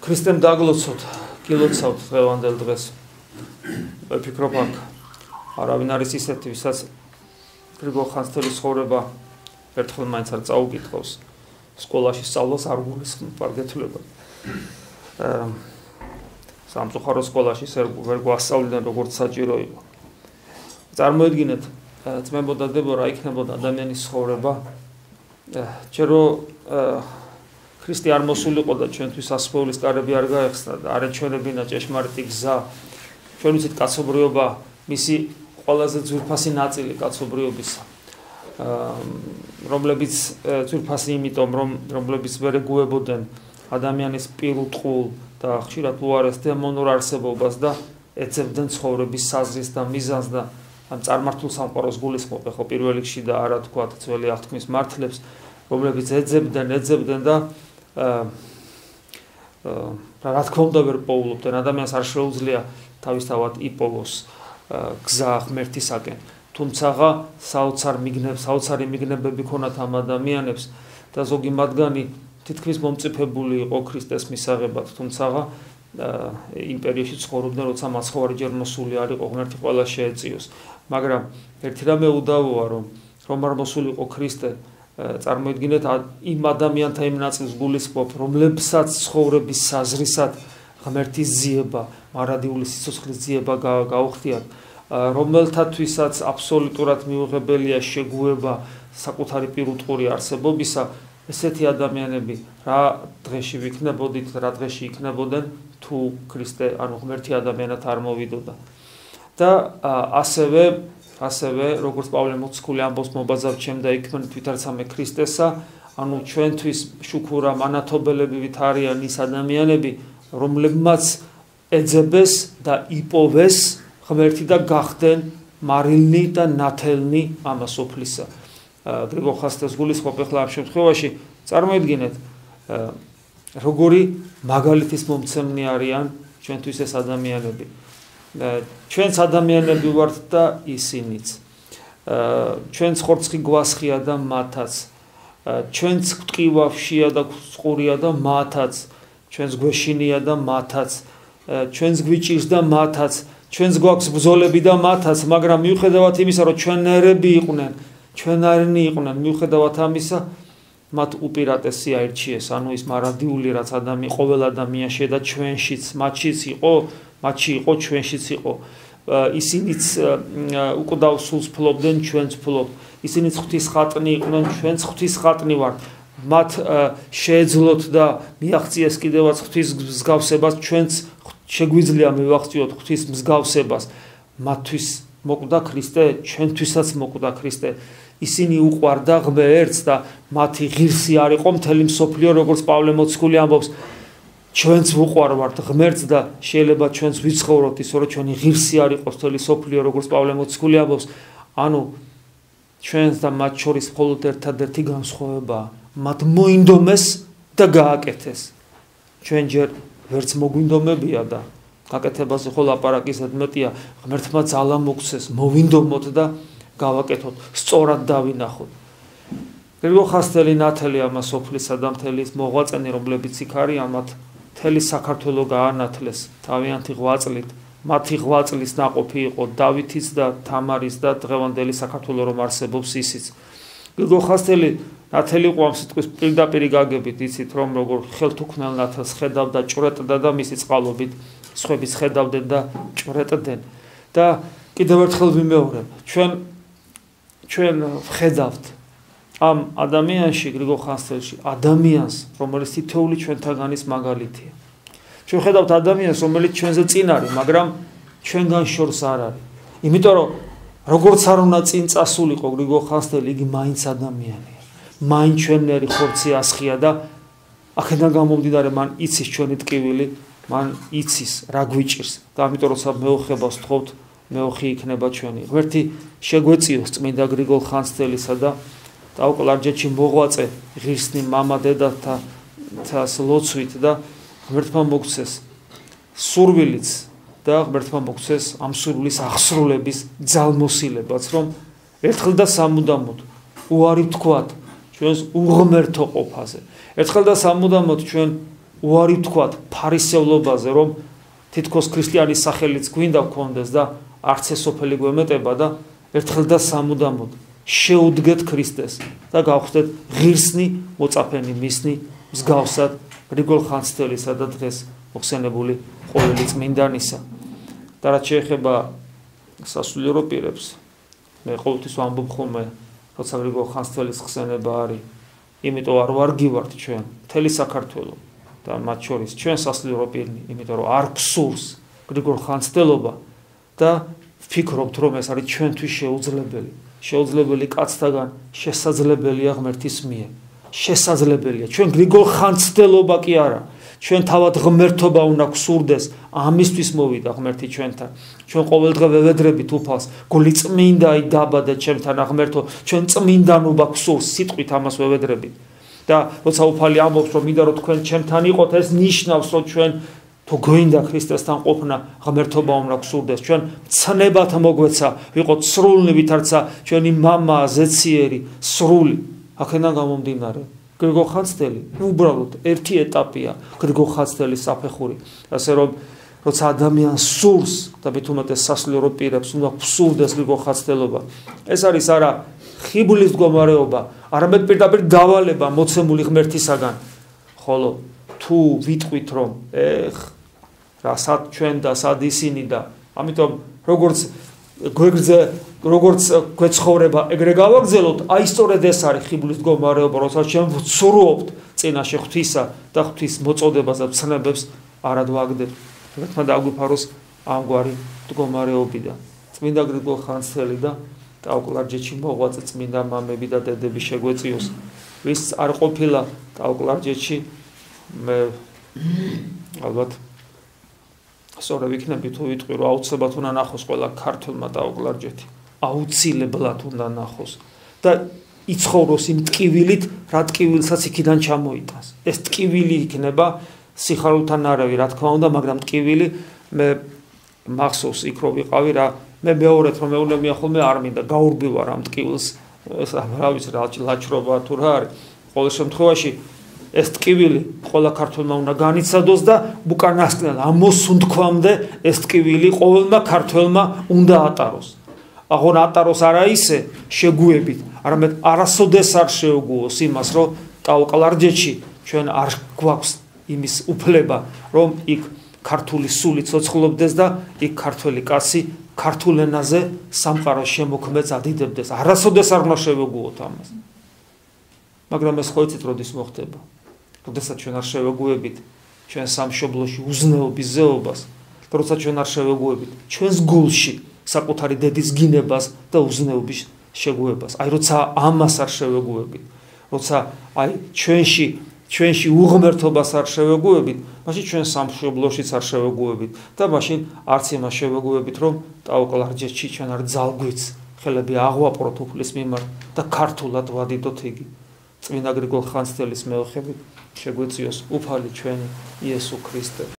ქრისტემ დაგლოცოთ, გილოცავთ დღევანდელ დღეს. ვფიქრობ აქ არავინ არის ისეთი, ვისაც გრიგოლ ხანძთელის ცხოვრება ერთხელ მაინც არ წაუკითხავს. სკოლაში სწავლას არ გულისხმობ პარგეთლება. სამწუხარო სკოლაში ვერ გვასწავლდნენ როგორც საჭირო იყო. წარმოედგინეთ, ძმებო და დებორა, იქნებოდა ადამიანის ცხოვრება, ჯერო ქრისტე არ მოსულიყო და ჩვენთვის ასწავლის კარები არ გაეხსნა და არ ეჩვენებინა ჭეშმარიტი გზა. ჩვენ ვიცით კაცობრიობა მისი ყველაზე ძვირფასი ნაწილი კაცობრიობისა. რომლებიც ძვირფასი იმიტომ, რომლებიც ვერ ეგუებოდნენ ადამიანის პირუტყულ და ხშირად უარეს დემონურ არსებობას და ეძებდნენ ცხოვრების საზრისს და მიზანს და ამ წარმართულ სამყაროს გულისხმობ ხო პირველ რიგში და არა თქვა ძველი აღთქმის მართლებს, რომლებიც ეძებდნენ და რა თქმა უნდა ვერ პოულობდნენ. ადამიანს არ შეუძლია თავისთავად იპოვოს გზა ღმერთისაკენ. თუმცა საოცარი მიგნებები ქონათ ამ ადამიანებს და ზოგი მათგანი თითქმის მომწიფებული იყო ქრისტეს მისაღებად. თუმცა იმ პერიოდში ცხოვრობდნენ, როცა მაცხოვარი ჯერ მოსული არ იყო, ღმერთი ყველა შეეწიოს. მაგრამ ერთი რამე უდავოა, რომ არ მოსულიყო ქრისტე, წარმოიდგინეთ იმ ადამიანთა იმ ნაწილს გულისხმობ, რომლებსაც ცხოვრების საზრისად ღმერთის ძიება, მარადიული სიცოცხლის ძიება გაუხდიათ, რომელთათვისაც აბსოლუტურად მიუღებელია შეგუება საკუთარი პირუტყური არსებობისა, ესეთი ადამიანები რა დღეში ვიქნებოდით, რა დღეში იქნებოდნენ, თუ ქრისტე, ანუ ღმერთი ადამიანად არ მოვიდოდა. და ასევე როგორც პავლე მოციქული ამბობს მობაზავ ჩემ და იქმნით ვითარცამე ქრისტესა, ანუ ჩვენთვის შუქურა მანათობელები ვით არიან ის ადამიანები, რომლებმაც ეძებეს და იპოვეს ღმერთი და გახდნენ მარილნი და ნათელნი ამას ოფლისა. გრიგოლ ხანძთელს გულისხმობ ახლა ამ შემთხვევაში, წარმოედგინეთ, როგორი მაგალითის მომცემნი არიან ჩვენთვის ეს ადამიანები. ჩვენც ადამიანები ვართ და ისინიც. ჩვენც ხორცი გვასხია და მათაც. ჩვენც ღვთყივავშია და წყურია და მათაც. ჩვენც გვეშინია და მათაც. ჩვენც გვიჭირს და მათაც. ჩვენც გვაქვს ბრძოლები და მათაც, მაგრამ მიუხედავად იმისა, რომ ჩვენერები იყვნენ, ჩვენარნი იყვნენ, მიუხედავად ამისა, მათ უპირატესი აირჩიეს, ანუ ის მარადიული რაც ყოველ ადამიანში და ჩვენშიც, მათში იყო, ჩვენშიც იყო. ისინიც უკვდავ სულს ფლობდნენ, ჩვენც ფლობთ. ისინიც ღვთის ხატნი იყვნენ, ჩვენც ღვთის ხატნი ვართ. მათ შეეძლოთ და მიაღწიეს კიდევაც ღვთის მსგავსებას, ჩვენც შეგვიძლია მივაღწიოთ ღვთის მსგავსებას. მათთვის მოკვდა ქრისტე, ჩვენთვისაც მოკვდა ქრისტე. ისინი უყვარდა ღმერთს და მათი ღირსი არ იყო მთელი მსოფლიო, როგორც პავლე მოციქული ამბობს. ჩვენც ვუყვარვართ ღმერთს და შეიძლება ჩვენც ვიცხოვროთ ისე, რომ ჩვენი ღირსი არ იყოს მთელი მსოფლიო, როგორც პავლე მოციქული ამბობს. ანუ ჩვენს და მათ შორის მხოლოდ ერთადერთი განსხვავებაა. მათ მოინდომეს და გააკეთეს. ჩვენ ჯერ ვერც მოგვინდომებია და გაკეთებაზე ხო ლაპარაკი ზედმეტია, ღმერთმა ძალა მოგცეს, მოვინდომოთ და გავაკეთოთ, სწორად დავინახოთ. გრიგოლ ხანძთელი ნათელი ამას ოფლისა და მთელი მოღვაწენი, რომლებიც იქ არიან, მათ მთელი საქართველო გაანათლეს თავიანთი ღვაწლით. მათი ღვაწლის ნაყოფი იყო დავითის და თამარის და დღევანდელი საქართველო რომ არსებობს ისიც. გრიგოლ ხანძთელი ნათელი იყო ამ სიტყვის პირდაპირ გაგებით, იცით რომ როგორ ხელთუქმნელ ნათელს ხედავდა, ჭვრეტდა და მისი წყალობით სხვების ხედავდნენ და ჭვრეტდნენ. და კიდევ ერთხელ ვიმეორებ, ჩვენ ვხედავთ ამ ადამიანში, გრიგოლ ხანძთელში, ადამიანს, რომელიც თითოეული ჩვენთაგანის მაგალითია. ჩვენ ვხედავთ ადამიანს, რომელიც ჩვენზე წინ არის, მაგრამ ჩვენგან შორს არ არის. იმიტომ რომ როგორც არ უნდა წინ წასულიყო გრიგოლ ხანძთელი, იგი მაინც ადამიანია. მაინც ჩვენერი ხორცი ასხია და აქედან გამომდინარე მან იცის ჩვენი ტკივილი, მან იცის რა გვიჭირს და ამიტომ როცა მეუხებას ვთხოვთ, მეუხი იქნება ჩვენი. ღმერთი შეგვეწიოს წმინდა გრიგოლ ხანძთელისა და დაუკლარჯეთში მოღვაწე ღირსნი მამა დედათას ლოცვით და ღმერთმა მოგცეს სურვილიც და ღმერთმა მოგცეს ამ სურვილის აღსრულების ძალმოსილებაც, რომ ერთხელ და სამუდამოდ უარი ვთქვათ ჩვენს უღმერთო ყოფაზე. ერთხელ და სამუდამოდ ჩვენ უარი ვთქვათ ფარისევლობაზე, რომ თითქოს ქრისტიანის სახელიც გვინდა გქონდეს და არც ეს სოფელი გვემეტება და ერთხელ და სამუდამოდ შეუდგეთ ქრისტეს და გავხდეთ ღირსნი მოწაფენი მისნი მსგავსად გრიგოლ ხანძთელისა და დღეს მოხსენებული ყოველი წმინდანისა. და რაც შეეხება სასულიერო პირებს, მე ყოველთვის ვამბობ ხოლმე, როცა გრიგოლ ხანძთელის ხსენება არის, იმიტომ არ ვარგივართ ჩვენ მთელი საქართველო და მათ შორის ჩვენ სასულიერო პირნი, იმიტომ რომ არ გსურს გრიგოლ ხანძთელობა და ვფიქრობთ, რომ ეს არის ჩვენთვის შეუძლებელი. შეუძლებელი კაცთაგან შესაძლებელია ღმერთის მიერ. შესაძლებელია. ჩვენ გრიგოლ ხანძთელობა კი არა. ჩვენ თავად ღმერთობა უნდა გსურდეს, ამისთვის მოვიდა ღმერთი ჩვენთან. ჩვენ ყოველდღე ვევედრებით უფალს, გული წმინდა დაბადეთ ჩემთან ღმერთო, ჩვენ წმინდანობა გსურს, სიტყვით ამას ვევედრებით. და როცა უფალი ამბობს, რომ მინდა რომ თქვენ ჩემთან იყოთ, ეს ნიშნავს, რომ ჩვენ თუ გვინდა ქრისტესთან ყოფნა, ღმერთობა უნდა გსურდეს. ჩვენ ცნებათ მოგვეცა, ვიყოთ სრულნი, ვითარცა ჩვენი მამა, ზეციერი, სრული. აქედან გამომდინარე, გრიგოლ ხანძთელი უბრალოდ ერთი ეტაპია გრიგოლ ხანძთელის საფეხური. ასე რომ როცა ადამიანს სურს და მით უმეტეს სასულიერო პირებს უნდა გსურდეს გრიგოლ ხანძთელობა. ეს არის არა ხიბლის მდგომარეობა, არამედ პირდაპირ დავალება მოცემული ღმერთისაგან. ხოლო თუ ვიტყვით რომ რა სად ჩვენ და სად ისინი და ამიტომ როგორც გვეცხოვრება ეგრე გავაგზელოთ, აი სწორედ ეს არის ხიბლის მდგომარეობა, როცა ჩვენ ვცურვობთ წინაშე ღვთისა და ღვთის მოწოდებას და ცნებებს არად ვაგდებთ. თუმცა დაგვიფაროს ამგვარი მდგომარეობიდან. წმინდა გრიგოლ ხანძთელი და ტაო-კლარჯეთში მოღვაწე წმინდა მამები და დედები შეგვეწიოს. ვის არ ყოფილა ტაო-კლარჯეთში, მე ალბათ სწორად ვიქნები თუ ვიტყვი, რომ აუცილებლად უნდა ნახოს ყველა ქართველმა ტაო-კლარჯეთი. აუცილებლად უნდა ნახოს და იცხოვროს იმ ტკივილით, რა ტკივილსაც იქიდან ჩამოიტანს. ეს ტკივილი იქნება სიხარულთან არავი, რა თქმა უნდა, მაგრამ ტკივილი მე მახსოვს იქ რო ვიყავი რა, მე მეორედ რომ მეუნებია ხოლმე არ მინდა გაურბივარ ამ ტკივილს, ეს რა ვიცი რა ლაჩრობა თუ რა არის. ყოველ შემთხვევაში ეს ტკივილი ყველა ქართველმა უნდა განიცადოს და უკანასკნელ ამოსუნთქვამდე ეს ტკივილი ყოველმა ქართველმა უნდა ატაროს. აღარ ატაროს არა ისე შეგუებით, არამედ არასოდეს არ შეუგუოს იმას, რომ ტაო-კლარჯეთში ჩვენ არ გვაქვს იმის უფლება, რომ იქ ქართული სული ცოცხლობდეს და იქ ქართველი კაცი ქართულ ენაზე სამყაროს შემოქმედს ადიდებდეს. არასოდეს არ უნდა შევეგუოთ ამას. მაგრამ ეს ხო იცით როდის მოხდება? როდესაც ჩვენ არ შევეგუებით ჩვენ სამშობლოში უზნეობის ზეობას, და როცა ჩვენ არ შევეგუებით ჩვენს გულში საკუთარი დედის გინებას და უზნეობის შეგუებას. აი როცა ამას არ შევეგუებით, როცა აი ჩვენში უღმერთობას არ შევეგუებით, მაშინ ჩვენ სამშობლოშიც არ შევეგუებით და მაშინ არც იმას შევეგუებით, რომ ტაო-კლარჯეთში ჩვენ არ ძალგვიც ხელები აღვაპროთ უფლის მიმართ და ქართულად ვადიდოთ იგი. წმინდა გრიგოლ ხანძთელის მეოხებით შეგვეწიოს უფალი ჩვენი იესო ქრისტე.